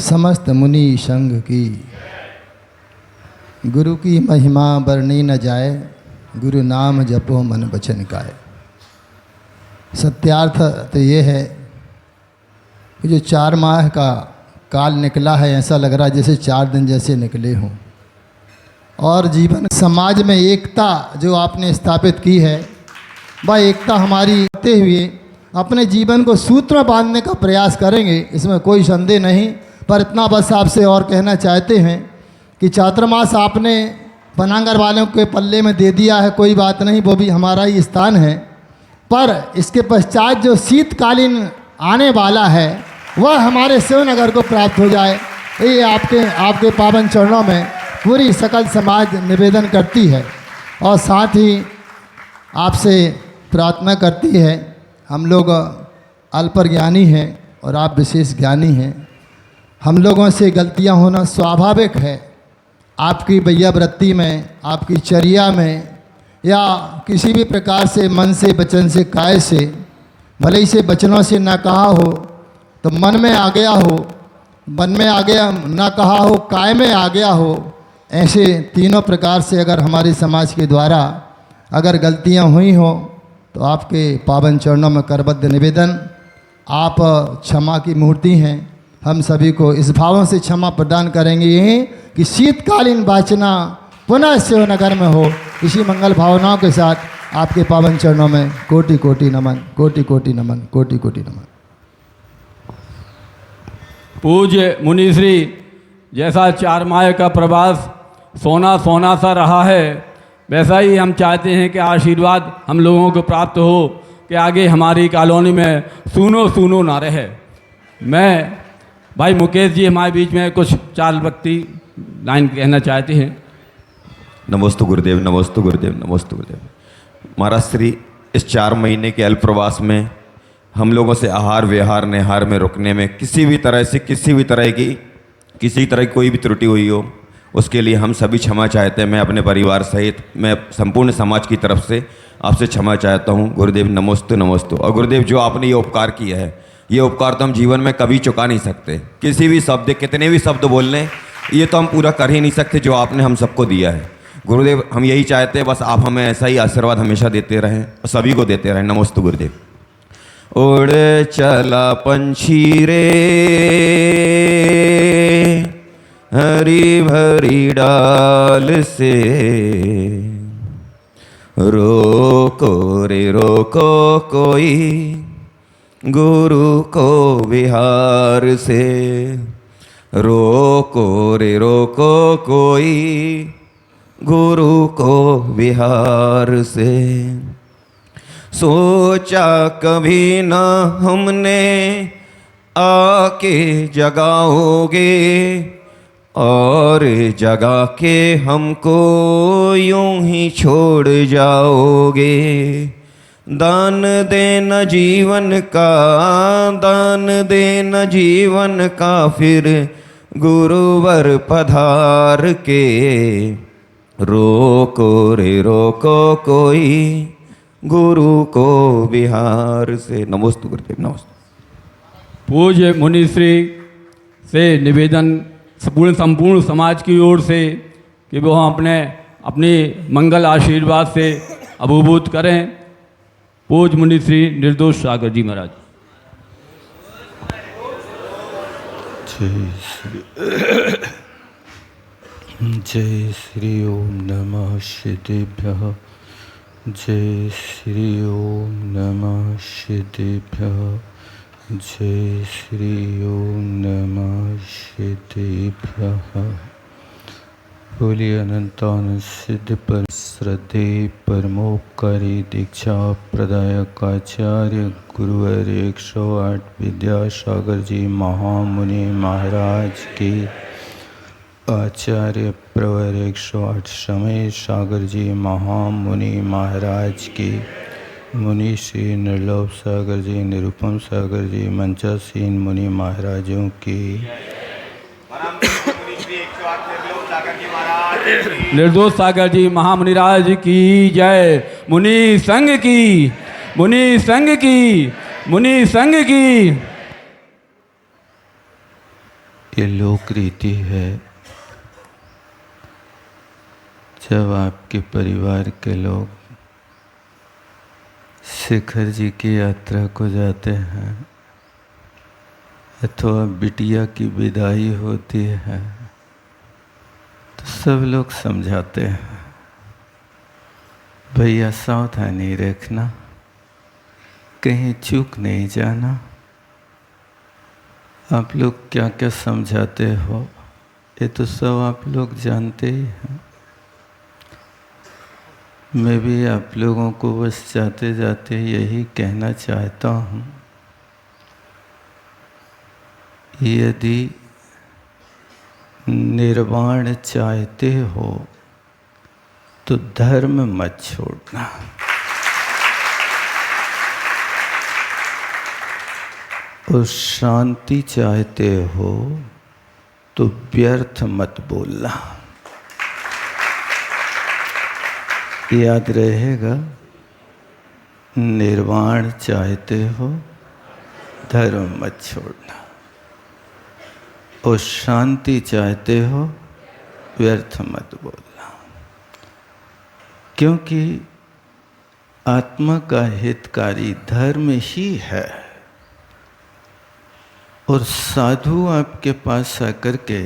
समस्त मुनि संग की। गुरु की महिमा बरनी न जाए, गुरु नाम जपो मन बचन काए। सत्यार्थ तो ये है कि जो 4 माह का काल निकला है, ऐसा लग रहा है जैसे 4 दिन जैसे निकले हों। और जीवन समाज में एकता जो आपने स्थापित की है, वह एकता हमारी करते हुए अपने जीवन को सूत्र बांधने का प्रयास करेंगे, इसमें कोई संदेह नहीं। पर इतना बस आपसे और कहना चाहते हैं कि चातुर्मास आपने पनागर वालों के पल्ले में दे दिया है, कोई बात नहीं, वो भी हमारा ही स्थान है। पर इसके पश्चात जो शीतकालीन आने वाला है वह हमारे शिवनगर को प्राप्त हो जाए, ये आपके पावन चरणों में पूरी सकल समाज निवेदन करती है। और साथ ही आपसे प्रार्थना करती है। हम लोग अल्प ज्ञानी हैं और आप विशेष ज्ञानी हैं। हम लोगों से गलतियां होना स्वाभाविक है। आपकी वैयावृत्ति में, आपकी चर्या में, या किसी भी प्रकार से मन से, वचन से, काय से, भले ही से वचनों से ना कहा हो तो मन में आ गया हो, मन में आ गया ना कहा हो, काय में आ गया हो, ऐसे तीनों प्रकार से अगर हमारे समाज के द्वारा अगर गलतियां हुई हो तो आपके पावन चरणों में करबद्ध निवेदन, आप क्षमा की मूर्ति हैं। हम सभी को इस भावों से क्षमा प्रदान करेंगे यही कि शीतकालीन वाचना पुनः शिवनगर में हो। इसी मंगल भावनाओं के साथ आपके पावन चरणों में कोटि कोटि नमन, कोटि कोटि नमन, कोटि कोटि नमन। पूज्य मुनिश्री, जैसा 4 माह का प्रवास सोना सोना सा रहा है, वैसा ही हम चाहते हैं कि आशीर्वाद हम लोगों को प्राप्त हो कि आगे हमारी कॉलोनी में सूनो सूनो ना रहे। मैं भाई मुकेश जी हमारे बीच में कुछ 4 वक्ति लाइन कहना चाहते हैं। नमोस्तु गुरुदेव, नमोस्तु गुरुदेव, नमोस्तु गुरुदेव। महाराज श्री, इस 4 महीने के अल्प प्रवास में हम लोगों से आहार विहार निहार में रुकने में किसी भी तरह की कोई भी त्रुटि हुई हो, उसके लिए हम सभी क्षमा चाहते हैं। मैं अपने परिवार सहित, मैं संपूर्ण समाज की तरफ से आपसे क्षमा चाहता हूँ। गुरुदेव नमोस्तु नमोस्तु। और गुरुदेव, जो आपने ये उपकार किया है, ये उपकार तो हम जीवन में कभी चुका नहीं सकते। किसी भी शब्द, कितने भी शब्द बोल लें, ये तो हम पूरा कर ही नहीं सकते जो आपने हम सबको दिया है। गुरुदेव, हम यही चाहते हैं बस आप हमें ऐसा ही आशीर्वाद हमेशा देते रहें और सभी को देते रहें। नमोस्तु गुरुदेव। उड़ चला पंछी रे हरी भरी डाल से, रोको रे रोको कोई गुरु को विहार से, रोको रे रोको कोई गुरु को विहार से। सोचा कभी न हमने आके जगाओगे, और जगा के हमको यूं ही छोड़ जाओगे। दान देना जीवन का, दान देना जीवन का, फिर गुरुवर पधार के, रोको रे रोको कोई गुरु को विहार से। नमोस्तु गुरुदेव, नमस्ते। पूज्य मुनिश्री से निवेदन संपूर्ण समाज की ओर से कि वो अपने मंगल आशीर्वाद से अभिभूत करें। पूज्य मुनिश्री निर्दोष सागर जी महाराज। जय श्री ओम नमः शिवेभ्यः, जय श्री ओम नमः शिवेभ्यः, जय श्री ओम नमः शिवेभ्यः। बोलिए अनंतानंद सिद्ध पर श्रद्धे परमोपकारी दीक्षा प्रदायक आचार्य गुरुवर 108 विद्यासागर जी महामुनि महाराज की, आचार्य प्रवर 108 समय सागर जी महामुनि महाराज की, मुनि श्री निर्लोभ सागर जी, निरुपम सागर जी, मंचासीन मुनि महाराजों की, निर्दोष सागर जी महामुनिराज की जय। मुनि संघ की, मुनि संघ की, मुनि संघ की। ये लोक रीति है, जब आपके परिवार के लोग शिखर जी की यात्रा को जाते हैं अथवा बिटिया की विदाई होती है तो सब लोग समझाते हैं, भैया सावधानी रखना, कहीं चूक नहीं जाना। आप लोग क्या क्या समझाते हो ये तो सब आप लोग जानते ही हैं। मैं भी आप लोगों को बस जाते जाते यही कहना चाहता हूँ, यदि निर्वाण चाहते हो तो धर्म मत छोड़ना। और शांति चाहते हो तो व्यर्थ मत बोलना। याद रहेगा, निर्वाण चाहते हो धर्म मत छोड़ना, और शांति चाहते हो व्यर्थ मत बोलना। क्योंकि आत्मा का हितकारी धर्म ही है। और साधु आपके पास आकर के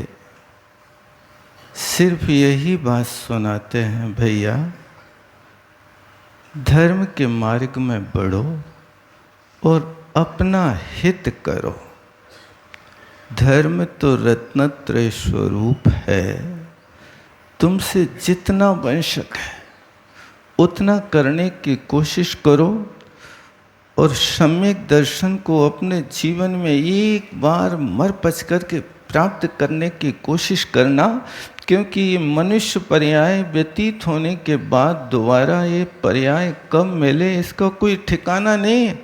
सिर्फ यही बात सुनाते हैं, भैया धर्म के मार्ग में बढ़ो और अपना हित करो। धर्म तो रत्नत्रय स्वरूप है, तुमसे जितना बन सके उतना करने की कोशिश करो और सम्यक दर्शन को अपने जीवन में एक बार मर पच करके प्राप्त करने की कोशिश करना। क्योंकि ये मनुष्य पर्याय व्यतीत होने के बाद दोबारा ये पर्याय कब मिले इसका कोई ठिकाना नहीं है।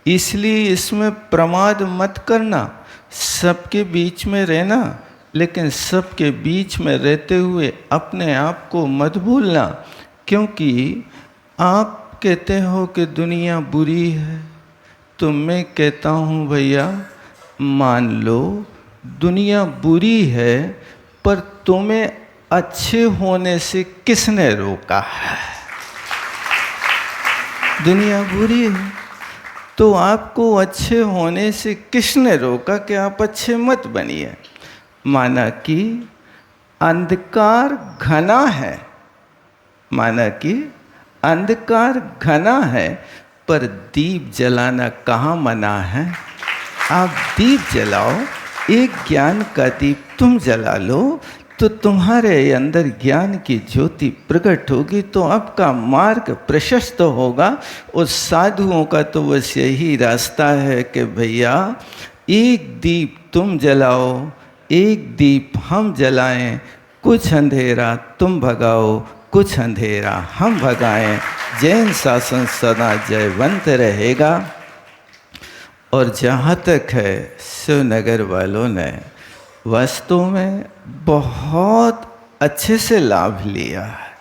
इसलिए इसमें प्रमाद मत करना, सबके बीच में रहना, लेकिन सबके बीच में रहते हुए अपने आप को मत भूलना। क्योंकि आप कहते हो कि दुनिया बुरी है, तो मैं कहता हूँ भैया मान लो दुनिया बुरी है, पर तुम्हें अच्छे होने से किसने रोका है? दुनिया बुरी है तो आपको अच्छे होने से किसने रोका कि आप अच्छे मत बनिए? माना कि अंधकार घना है, माना कि अंधकार घना है, पर दीप जलाना कहाँ मना है? आप दीप जलाओ, एक ज्ञान का दीप तुम जला लो तो तुम्हारे अंदर ज्ञान की ज्योति प्रकट होगी, तो आपका मार्ग प्रशस्त होगा। और साधुओं का तो बस यही रास्ता है कि भैया एक दीप तुम जलाओ, एक दीप हम जलाएं, कुछ अंधेरा तुम भगाओ, कुछ अंधेरा हम भगाएं। जैन शासन सदा जयवंत रहेगा। और जहाँ तक है शिवनगर वालों ने वास्तव में बहुत अच्छे से लाभ लिया है।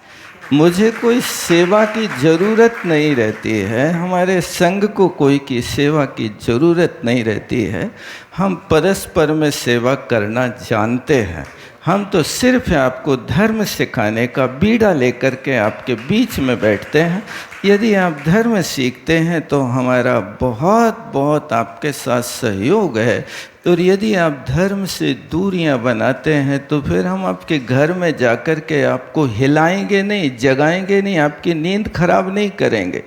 मुझे कोई सेवा की ज़रूरत नहीं रहती है, हमारे संघ को कोई की सेवा की ज़रूरत नहीं रहती है। हम परस्पर में सेवा करना जानते हैं। हम तो सिर्फ आपको धर्म सिखाने का बीड़ा लेकर के आपके बीच में बैठते हैं। यदि आप धर्म सीखते हैं तो हमारा बहुत बहुत आपके साथ सहयोग है। और यदि आप धर्म से दूरियां बनाते हैं तो फिर हम आपके घर में जाकर के आपको हिलाएंगे नहीं, जगाएंगे नहीं, आपकी नींद खराब नहीं करेंगे,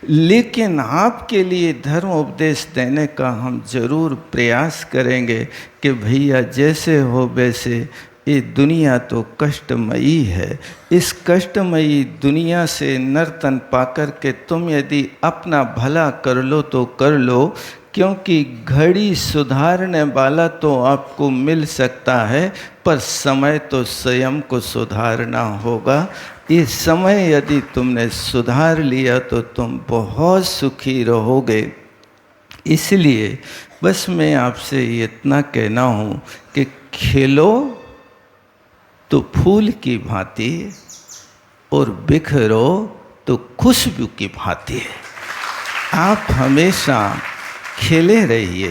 लेकिन आपके लिए धर्म उपदेश देने का हम ज़रूर प्रयास करेंगे कि भैया जैसे हो वैसे। ये दुनिया तो कष्टमयी है, इस कष्टमयी दुनिया से नर्तन पाकर के तुम यदि अपना भला कर लो तो कर लो, क्योंकि घड़ी सुधारने वाला तो आपको मिल सकता है, पर समय तो स्वयं को सुधारना होगा। ये समय यदि तुमने सुधार लिया तो तुम बहुत सुखी रहोगे। इसलिए बस मैं आपसे इतना कहना हूँ कि खेलो तो फूल की भांति और बिखरो तो खुशबू की भांति। आप हमेशा खेले रहिए,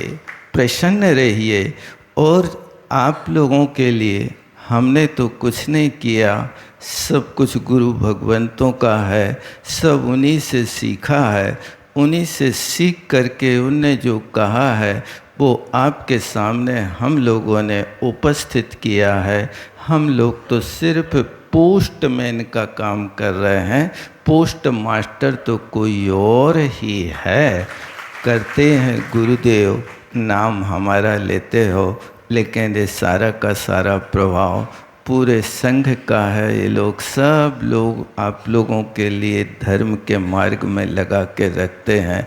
प्रसन्न रहिए और आप लोगों के लिए हमने तो कुछ नहीं किया, सब कुछ गुरु भगवंतों का है, सब उन्हीं से सीखा है। उन्हीं से सीख करके उनने जो कहा है वो आपके सामने हम लोगों ने उपस्थित किया है। हम लोग तो सिर्फ पोस्टमैन का काम कर रहे हैं, पोस्ट मास्टर तो कोई और ही है। करते हैं गुरुदेव, नाम हमारा लेते हो, लेकिन ये सारा का सारा प्रभाव पूरे संघ का है। ये लोग सब लोग आप लोगों के लिए धर्म के मार्ग में लगा के रखते हैं।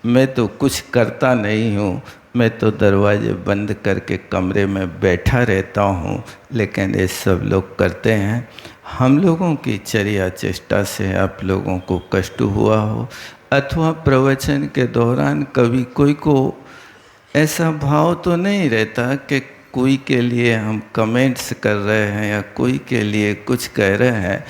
मैं तो कुछ करता नहीं हूँ, मैं तो दरवाजे बंद करके कमरे में बैठा रहता हूँ, लेकिन ये सब लोग करते हैं। हम लोगों की चर्या चेष्टा से आप लोगों को कष्ट हुआ हो, अथवा प्रवचन के दौरान कभी कोई को ऐसा भाव तो नहीं रहता कि कोई के लिए हम कमेंट्स कर रहे हैं या कोई के लिए कुछ कह रहे हैं,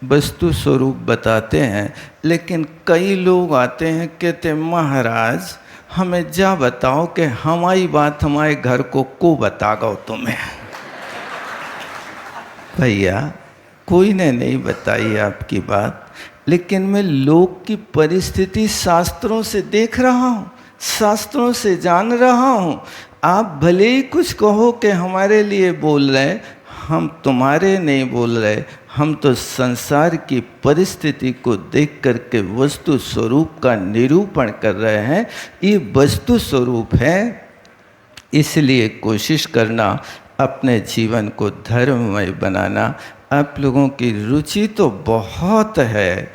वस्तु स्वरूप बताते हैं। लेकिन कई लोग आते हैं, कहते महाराज हमें जा बताओ कि हमारी बात हमारे घर को बताओ तुम्हें। भैया कोई ने नहीं बताई आपकी बात, लेकिन मैं लोग की परिस्थिति शास्त्रों से देख रहा हूँ, शास्त्रों से जान रहा हूँ। आप भले ही कुछ कहो कि हमारे लिए बोल रहे, हम तुम्हारे नहीं बोल रहे, हम तो संसार की परिस्थिति को देख करके वस्तु स्वरूप का निरूपण कर रहे हैं। ये वस्तु स्वरूप है, इसलिए कोशिश करना अपने जीवन को धर्ममय बनाना। आप लोगों की रुचि तो बहुत है।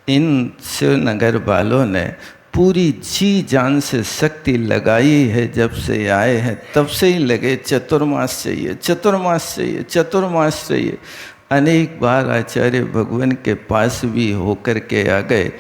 इन शिवनगर वालों ने पूरी जी जान से शक्ति लगाई है, जब से आए हैं तब से ही लगे चतुर्मास चाहिए, चतुर्मास चाहिए, चतुर्मास चाहिए। अनेक बार आचार्य भगवान के पास भी होकर के आ गए,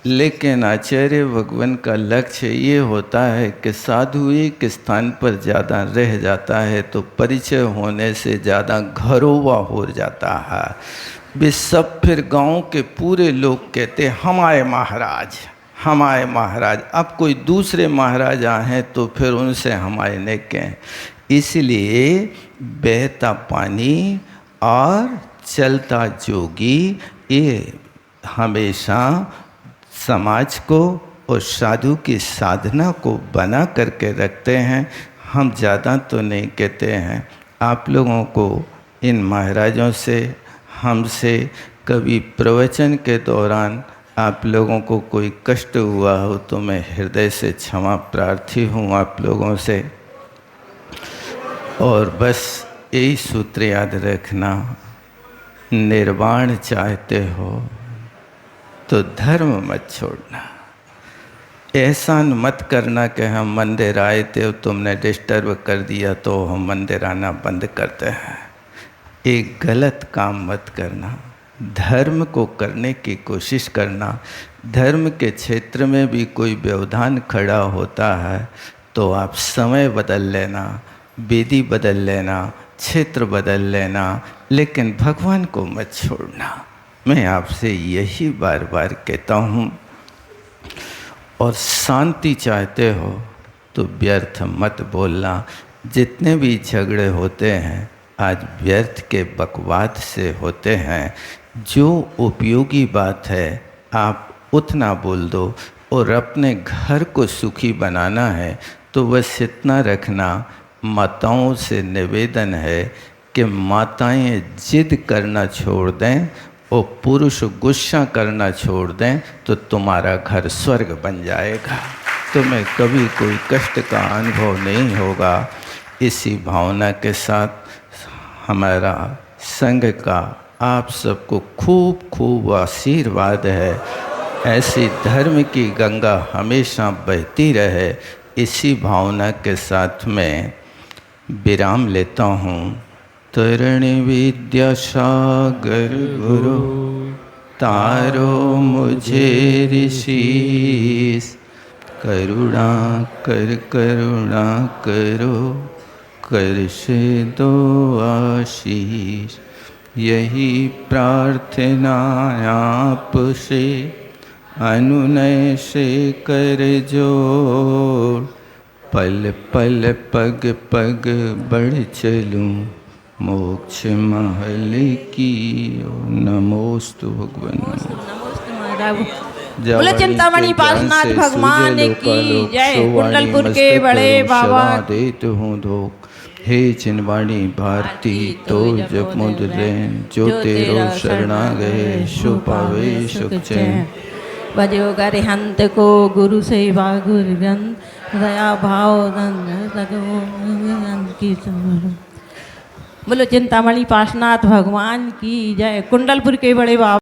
लेकिन आचार्य भगवान का लक्ष्य ये होता है कि साधु एक स्थान पर ज़्यादा रह जाता है तो परिचय होने से ज़्यादा घरोवा हो जाता है। वे सब फिर गांव के पूरे लोग कहते हमारे महाराज, हमारे महाराज। अब कोई दूसरे महाराज आए तो फिर उनसे हमारे ने कहें। इसलिए बहता पानी और चलता जोगी ये हमेशा समाज को और साधु की साधना को बना करके रखते हैं। हम ज़्यादा तो नहीं कहते हैं। आप लोगों को इन महाराजों से, हमसे कभी प्रवचन के दौरान आप लोगों को कोई कष्ट हुआ हो तो मैं हृदय से क्षमा प्रार्थी हूँ आप लोगों से। और बस यही सूत्र याद रखना, निर्वाण चाहते हो तो धर्म मत छोड़ना। एहसान मत करना कि हम मंदिर आए थे तुमने डिस्टर्ब कर दिया तो हम मंदिर आना बंद करते हैं। एक गलत काम मत करना, धर्म को करने की कोशिश करना। धर्म के क्षेत्र में भी कोई व्यवधान खड़ा होता है तो आप समय बदल लेना, विधि बदल लेना, क्षेत्र बदल लेना, लेकिन भगवान को मत छोड़ना। मैं आपसे यही बार बार कहता हूँ। और शांति चाहते हो तो व्यर्थ मत बोलना। जितने भी झगड़े होते हैं आज व्यर्थ के बकवाद से होते हैं। जो उपयोगी बात है आप उतना बोल दो। और अपने घर को सुखी बनाना है तो बस इतना रखना, माताओं से निवेदन है कि माताएं जिद करना छोड़ दें और पुरुष गुस्सा करना छोड़ दें तो तुम्हारा घर स्वर्ग बन जाएगा। तुम्हें कभी कोई कष्ट का अनुभव नहीं होगा। इसी भावना के साथ हमारा संघ का आप सबको खूब खूब आशीर्वाद है। ऐसी धर्म की गंगा हमेशा बहती रहे। इसी भावना के साथ मैं विराम लेता हूँ। तरणि विद्या सागर गुरु तारो मुझे ऋषिस। करुणा करो कर से दो आशीष। यही प्रार्थना आपसे अनुनय से कर जोड़। पल पल पग पग बढ़ चलूं मोक्ष महल की ओर। नमोस्तु भगवान। बोले चिंतामणि पार्श्वनाथ भगवान की जय। कुंडलपुर के बड़े बाबा देत हूँ धोख हे चिन्वाणी भारती तो जप मुद्रेन जो तेरो शरणा गए सो पावे सुख चैन। भजो गरिहंत को गुरु सेवा गुरु ग्रंथ दया भाव की। बोलो चिंतामणि पार्श्वनाथ भगवान की जय। कुंडलपुर के बड़े बाबा